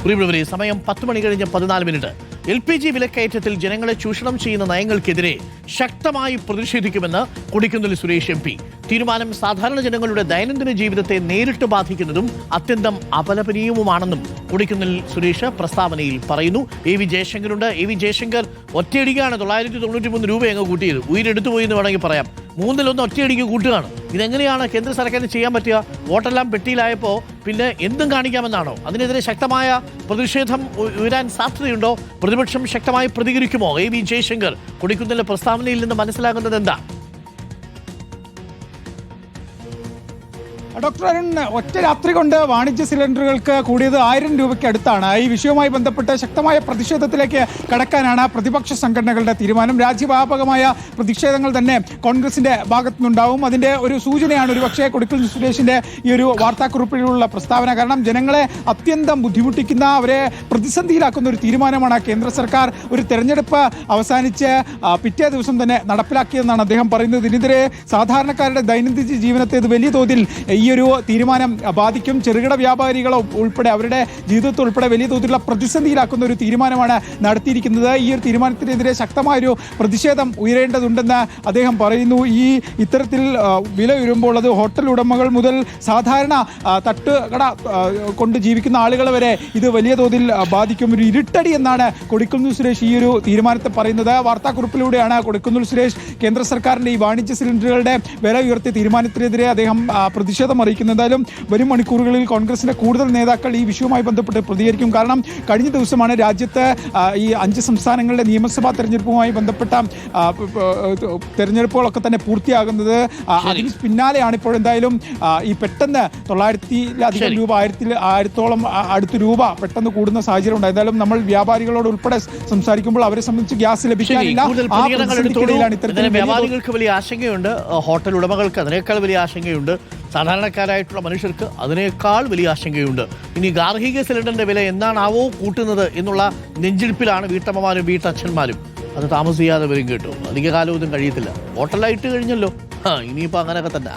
പ്രിയപ്പെട്ടവരെ, സമയം 10 മണി കഴിഞ്ഞ് 14 മിനിറ്റ്. LPG വിലക്കയറ്റത്തിൽ ജനങ്ങളെ ചൂഷണം ചെയ്യുന്ന നയങ്ങൾക്കെതിരെ ശക്തമായി പ്രതിഷേധിക്കുമെന്ന് കൊടിക്കുന്നിൽ സുരേഷ് MP. തീരുമാനം സാധാരണ ജനങ്ങളുടെ ദൈനംദിന ജീവിതത്തെ നേരിട്ട് ബാധിക്കുന്നതും അത്യന്തം അപലപനീയവുമാണെന്നും കൊടിക്കുന്നിൽ സുരേഷ് പ്രസ്താവനയിൽ പറയുന്നു. AV ജയശങ്കറുണ്ട്. AV ജയശങ്കർ, ഒറ്റയടിക്കാണ് 993 രൂപ അങ്ങ് കൂട്ടിയത്. ഉയരെടുത്തു പോയി എന്ന് വേണമെങ്കിൽ പറയാം. 1/3 ഒറ്റയടിക്ക് കൂട്ടുകയാണ്. ഇതെങ്ങനെയാണ് കേന്ദ്ര സർക്കാരിന് ചെയ്യാൻ പറ്റുക? വോട്ടെല്ലാം പെട്ടിയിലായപ്പോൾ പിന്നെ എന്തും കാണിക്കാമെന്നാണോ? അതിനെതിരെ ശക്തമായ പ്രതിഷേധം ഉയരാൻ സാധ്യതയുണ്ടോ? പ്രതിപക്ഷം ശക്തമായി പ്രതികരിക്കുമോ? AV ജയശങ്കർ കൊടിക്കുന്നിലെ പ്രസ്താവനയിൽ നിന്ന് മനസ്സിലാകുന്നത് എന്താ? ഡോക്ടർ അരുൺ, ഒറ്റ രാത്രി കൊണ്ട് വാണിജ്യ സിലിണ്ടറുകൾക്ക് കൂടിയത് 1000 രൂപയ്ക്ക് അടുത്താണ്. ഈ വിഷയവുമായി ബന്ധപ്പെട്ട് ശക്തമായ പ്രതിഷേധത്തിലേക്ക് കടക്കാനാണ് പ്രതിപക്ഷ സംഘടനകളുടെ തീരുമാനം. രാജ്യവ്യാപകമായ പ്രതിഷേധങ്ങൾ തന്നെ കോൺഗ്രസിന്റെ ഭാഗത്തുനിന്നുണ്ടാവും. അതിന്റെ ഒരു സൂചനയാണ് ഒരുപക്ഷെ കൊടിക്കുന്നിൽ സുരേഷിന്റെ ഈ ഒരു വാർത്താക്കുറിപ്പിലുള്ള പ്രസ്താവന. കാരണം ജനങ്ങളെ അത്യന്തം ബുദ്ധിമുട്ടിക്കുന്ന, അവരെ പ്രതിസന്ധിയിലാക്കുന്ന ഒരു തീരുമാനമാണ് കേന്ദ്ര സർക്കാർ ഒരു തെരഞ്ഞെടുപ്പ് അവസാനിച്ച് പിറ്റേ ദിവസം തന്നെ നടപ്പിലാക്കിയതെന്നാണ് അദ്ദേഹം പറയുന്നത്. ഇതിനെതിരെ സാധാരണക്കാരുടെ ദൈനംദിന ജീവനത്തെ ഇത് വലിയ തോതിൽ ഈ ഒരു തീരുമാനം ബാധിക്കും. ചെറുകിട വ്യാപാരികൾ ഉൾപ്പെടെ അവരുടെ ജീവിതത്തിൽ ഉൾപ്പെടെ വലിയ തോതിലുള്ള പ്രതിസന്ധിയിലാക്കുന്ന ഒരു തീരുമാനമാണ് നടത്തിയിരിക്കുന്നത്. ഈ ഒരു തീരുമാനത്തിനെതിരെ ശക്തമായൊരു പ്രതിഷേധം ഉയരേണ്ടതുണ്ടെന്ന് അദ്ദേഹം പറയുന്നു. ഇത്തരത്തിൽ വില ഉയരുമ്പോൾ അത് ഹോട്ടൽ ഉടമകൾ മുതൽ സാധാരണ തട്ടുകട കൊണ്ട് ജീവിക്കുന്ന ആളുകൾ വരെ ഇത് വലിയ തോതിൽ ബാധിക്കും. ഒരു ഇരുട്ടടി എന്നാണ് കൊടിക്കുന്നിൽ സുരേഷ് ഈ ഒരു തീരുമാനത്തെ പറയുന്നത്. വാർത്താക്കുറിപ്പിലൂടെയാണ് കൊടിക്കുന്നിൽ സുരേഷ് കേന്ദ്ര സർക്കാരിന്റെ ഈ വാണിജ്യ സിലിണ്ടറുകളുടെ വില ഉയർത്തിയ തീരുമാനത്തിനെതിരെ അദ്ദേഹം പ്രതിഷേധം അറിയിക്കുന്നത്. എന്തായാലും വരും മണിക്കൂറുകളിൽ കോൺഗ്രസിന്റെ കൂടുതൽ നേതാക്കൾ ഈ വിഷയവുമായി ബന്ധപ്പെട്ട് പ്രതികരിക്കും. കാരണം കഴിഞ്ഞ ദിവസമാണ് രാജ്യത്ത് ഈ 5 സംസ്ഥാനങ്ങളിലെ നിയമസഭാ തെരഞ്ഞെടുപ്പുമായി ബന്ധപ്പെട്ട തെരഞ്ഞെടുപ്പുകളൊക്കെ തന്നെ പൂർത്തിയാകുന്നത്. അതിന് പിന്നാലെയാണ് ഇപ്പോൾ എന്തായാലും ഈ പെട്ടെന്ന് 900-ലധികം രൂപ, 1000-ഓളം അടുത്ത് രൂപ പെട്ടെന്ന് കൂടുന്ന സാഹചര്യം ഉണ്ട്. എന്തായാലും നമ്മൾ വ്യാപാരികളോട് ഉൾപ്പെടെ സംസാരിക്കുമ്പോൾ അവരെ സംബന്ധിച്ച് ഗ്യാസ് ലഭിക്കാനില്ല. വ്യാപാരികൾക്ക് വലിയ ആശങ്കയുണ്ട്, ഹോട്ടൽ ഉടമകൾക്ക് അതിനേക്കാൾ വലിയ ആശങ്കയുണ്ട്, സാധാരണക്കാരായിട്ടുള്ള മനുഷ്യർക്ക് അതിനേക്കാൾ വലിയ ആശങ്കയുണ്ട്. ഇനി ഗാർഹിക സിലിണ്ടറിന്റെ വില എന്താണാവോ കൂട്ടുന്നത് എന്നുള്ള നെഞ്ചിടിപ്പിലാണ് വീട്ടമ്മമാരും വീട്ടച്ഛന്മാരും. അത് താമസിയാതെ വരും കേട്ടോ. അധിക കാലമൊന്നും കഴിയത്തില്ല. ഹോട്ടലായിട്ട് കഴിഞ്ഞല്ലോ, ഇനിയിപ്പോൾ അങ്ങനെയൊക്കെ തന്നെ.